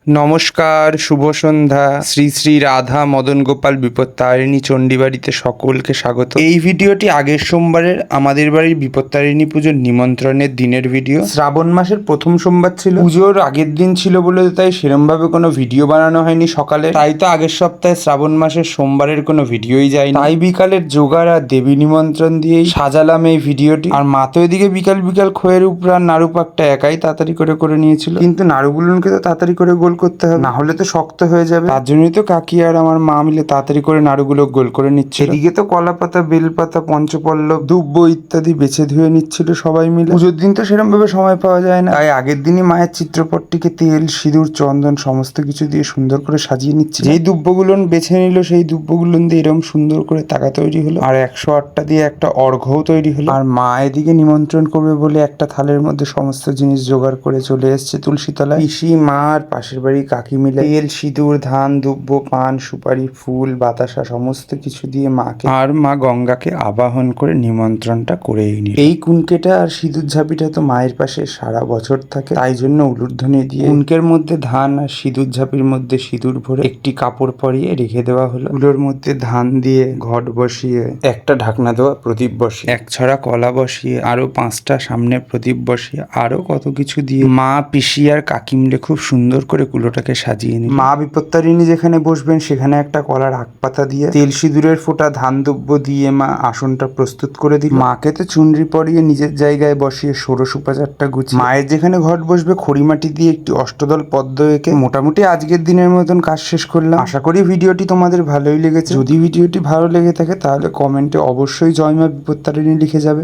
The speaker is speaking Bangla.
নমস্কার, শুভ সন্ধ্যা। শ্রী শ্রী রাধা মদন গোপাল বিপত্তারিণী চণ্ডীবাড়িতে সকলকে স্বাগত। এই ভিডিওটি আগের সোমবারের আমাদের বাড়ির বিপত্তারিণী পুজোর নিমন্ত্রণের দিনের ভিডিও। শ্রাবণ মাসের প্রথম সোমবার ছিল, পুজোর আগের দিন ছিল বলে তাই সেরমভাবে কোনো ভিডিও বানানো হয়নি সকালে। তাই তো আগের সপ্তাহে শ্রাবণ মাসের সোমবারের কোনো ভিডিওই যায়নি। তাই বিকালের জোগাড় আর দেবী নিমন্ত্রণ দিয়েই সাজালাম এই ভিডিওটি। আর মা তো এদিকে বিকাল বিকাল খোয়ের উপর আর নাড়ু পাকটা একাই তাড়াতাড়ি করে নিয়েছিল, কিন্তু নাড়ুগুলোকে তো তাড়াতাড়ি করে গোল করতে হবে, না হলে তো শক্ত হয়ে যাবে। তার জন্যই তো কাকি আর আমার মা মিলে তাড়াতাড়ি করে নাড়ুগুলো গোল করে নিচ্ছিল। এদিকে তো কলা পাতা, বেলপাতা, পঞ্চপল্লব, দুব্ব ইত্যাদি বেছে ধুয়ে নিচ্ছিল সবাই মিলে। পুজোর দিন তো সেরকম ভাবে সময় পাওয়া যায় না, তাই আগের দিনই মায়ের চিত্রপটটিকে তেল, সিঁদুর, চন্দন সমস্ত কিছু দিয়ে সুন্দর করে সাজিয়ে নিচ্ছে। যেই দুব্বগুলো বেছে নিল সেই দুব্বগুলো দিয়ে এরকম সুন্দর করে তাকা তৈরি হলো, আর 108টা দিয়ে একটা অর্ঘ্যও তৈরি হলো। আর মা এদিকে নিমন্ত্রণ করবে বলে একটা থালের মধ্যে সমস্ত জিনিস জোগাড় করে চলে এসছে তুলসীতলায়। পিসি, মা আর পাশের বাড়ির কাকি মিলে তেল, সিঁদুর, ধান, দুব্ব, পান, সুপারি, ফুল, বাতাসা সমস্ত কিছু দিয়ে মাকে আর মা গঙ্গাকে আবাহন করে নিমন্ত্রণটা করেই নিল। এই কুনকেটা আর সিঁদুর ঝাঁপিটা তো মায়ের পাশে সারা বছর থাকে, তাই জন্য উলুধ্বনি দিয়ে কুনকের মধ্যে ধান আর সিঁদুর ঝাঁপির মধ্যে সিঁদুর ভরে একটি কাপড় পরিয়ে রেখে দেওয়া হলো। উলোর মধ্যে ধান দিয়ে ঘট বসিয়ে একটা ঢাকনা দেওয়া প্রদীপ বসিয়ে এক ছড়া কলা বসিয়ে আরো 5টা সামনে প্রদীপ বসিয়ে আরো কত কিছু দিয়ে মা, পিসি আর কাকি মিলে খুব সুন্দর করে কুলোটাকে সাজিয়ে নিল। মা বিপত্তারিণী যেখানে বসবেন সেখানে একটা কলার আক পাতা দিয়ে তেল, সিঁদুরের ফোঁটা, ধান, দুব্ব দিয়ে মা আসনটা প্রস্তুত করে দিল। মাকে তো চুনরি পরিয়ে নিজের জায়গায় বসিয়ে ষোড়শ উপাচারটা গুছিয়ে মায়ের যেখানে ঘট বসবে খড়িমাটি দিয়ে একটি অষ্টদল পদ্ম এঁকে মোটামুটি আজকের দিনের মতন কাজ শেষ করলাম। আশা করি ভিডিওটি তোমাদের ভালোই লেগেছে। যদি ভিডিওটি ভালো লেগে থাকে তাহলে কমেন্টে অবশ্যই জয় মা বিপত্তারিণী লিখে যাবে।